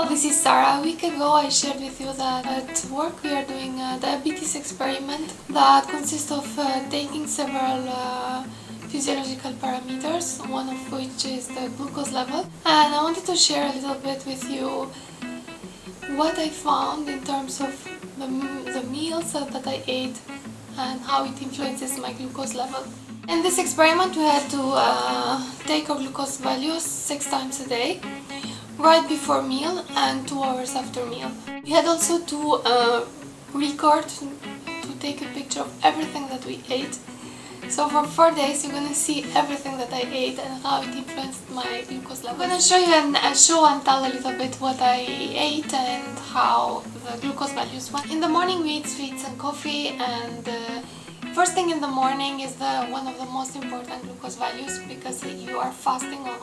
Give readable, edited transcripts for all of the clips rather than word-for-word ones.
this is Sarah. A week ago I shared with you that at work we are doing a diabetes experiment that consists of taking several physiological parameters, one of which is the glucose level. And I wanted to share a little bit with you what I found in terms of the meals that I ate and how it influences my glucose level. In this experiment we had to take our glucose values 6 times a day, right before meal and 2 hours after meal. We had also to record, to take a picture of everything that we ate. So for 4 days you're gonna see everything that I ate and how it influenced my glucose level. I'm gonna show you and show and tell a little bit what I ate and how the glucose values went. In the morning we eat sweets and coffee, and first thing in the morning is one of the most important glucose values because you are fasting on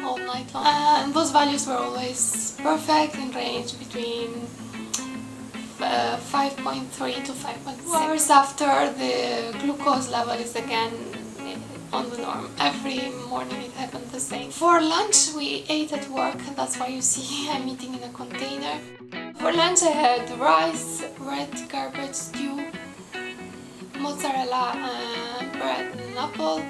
all night long. And those values were always perfect, in range between 5.3 to 5.6. 2 hours after, the glucose level is again on the norm. Every morning it happened the same. For lunch we ate at work, and that's why you see I'm eating in a container. For lunch I had rice, red cabbage stew, mozzarella, bread and an apple.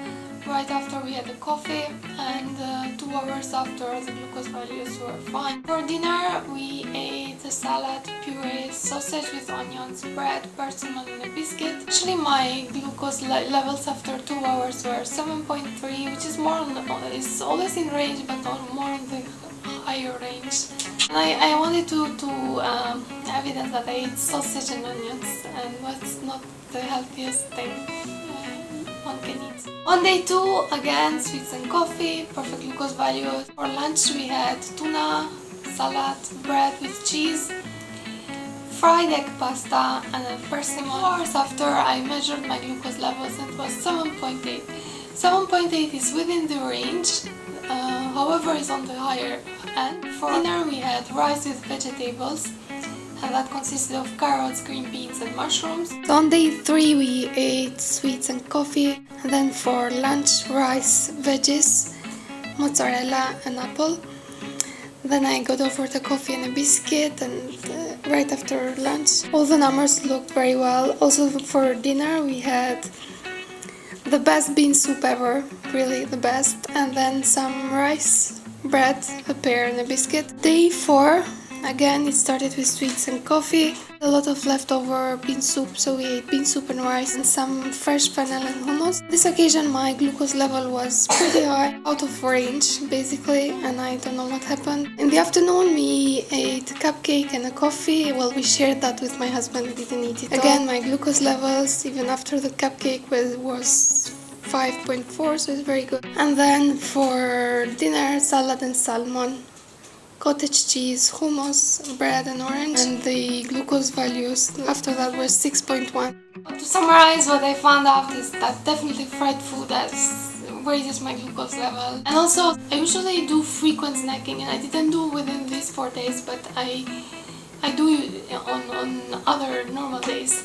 Right after we had a coffee, and 2 hours after the glucose values were fine. For dinner we ate a salad, puree, sausage with onions, bread, persimmon and a biscuit. Actually my glucose levels after 2 hours were 7.3, which is is always in range, but more on the higher range. And I wanted to evidence that I ate sausage and onions, and that's not the healthiest thing one can eat. On day 2, again, sweets and coffee, perfect glucose values. For lunch we had tuna, salad, bread with cheese, fried egg pasta and a persimmon. 2 hours after I measured my glucose levels and it was 7.8. 7.8 is within the range, however is on the higher end. For dinner we had rice with vegetables, and that consisted of carrots, green beans and mushrooms. So on day 3 we ate sweets and coffee, and then for lunch rice, veggies, mozzarella and apple. Then I got over the coffee and a biscuit, and right after lunch all the numbers looked very well. Also for dinner we had the best bean soup ever, really the best, and then some rice, bread, a pear and a biscuit. Day 4, again, it started with sweets and coffee, a lot of leftover bean soup, so we ate bean soup and rice and some fresh fennel and hummus. This occasion my glucose level was pretty high, out of range basically, and I don't know what happened. In the afternoon we ate a cupcake and a coffee. Well, we shared that with my husband, we didn't eat it again. My glucose levels, even after the cupcake, was 5.4, so it's very good. And then for dinner, salad and salmon, cottage cheese, hummus, bread and orange, and the glucose values after that were 6.1. To summarize, what I found out is that definitely fried food raises my glucose level. And also, I usually do frequent snacking, and I didn't do within these 4 days, but I do on other normal days.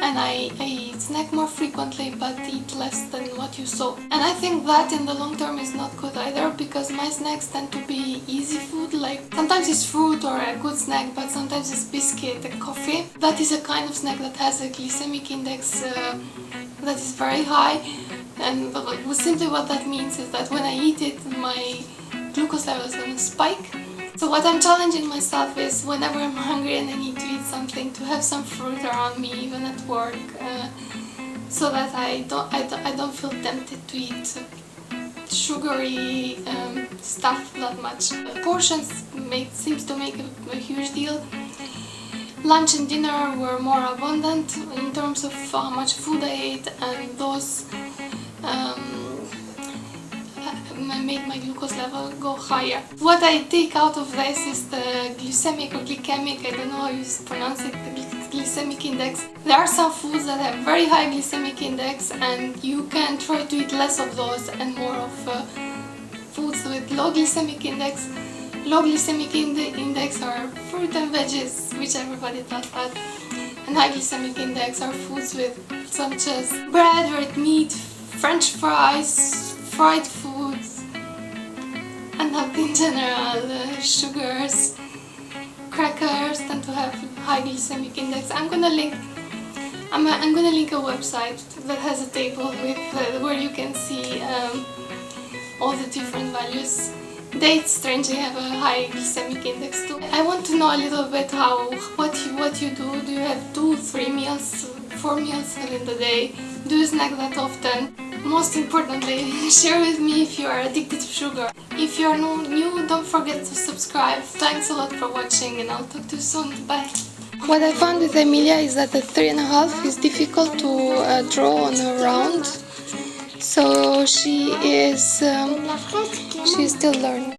And I snack more frequently but eat less than what you saw. And I think that in the long term is not good either, because my snacks tend to be easy food, like sometimes it's fruit or a good snack, but sometimes it's biscuit and coffee. That is a kind of snack that has a glycemic index that is very high, and simply what that means is that when I eat it my glucose level is going to spike. So what I'm challenging myself is, whenever I'm hungry and I need to eat something, to have some fruit around me, even at work, so that I don't feel tempted to eat sugary stuff that much. Portions seems to make a huge deal. Lunch and dinner were more abundant in terms of how much food I ate, and those made my glucose level go higher. What I take out of this is the glycemic or glycemic, I don't know how you pronounce it, the glycemic index. There are some foods that have very high glycemic index, and you can try to eat less of those and more of foods with low glycemic index. Low glycemic index are fruit and veggies, which everybody does that. And high glycemic index are foods with such as bread, red meat, French fries, fried foods, and not in general sugars, crackers tend to have high glycemic index. I'm gonna link a website that has a table with where you can see all the different values. Dates strangely have a high glycemic index too. I want to know a little bit what you do. Do you have 2, 3 meals, 4 meals in the day? Do you snack that often? Most importantly, share with me if you are addicted to sugar. If you are new, don't forget to subscribe. Thanks a lot for watching, and I'll talk to you soon. Bye! What I found with Emilia is that the 3.5 is difficult to draw on a round, so she's still learning.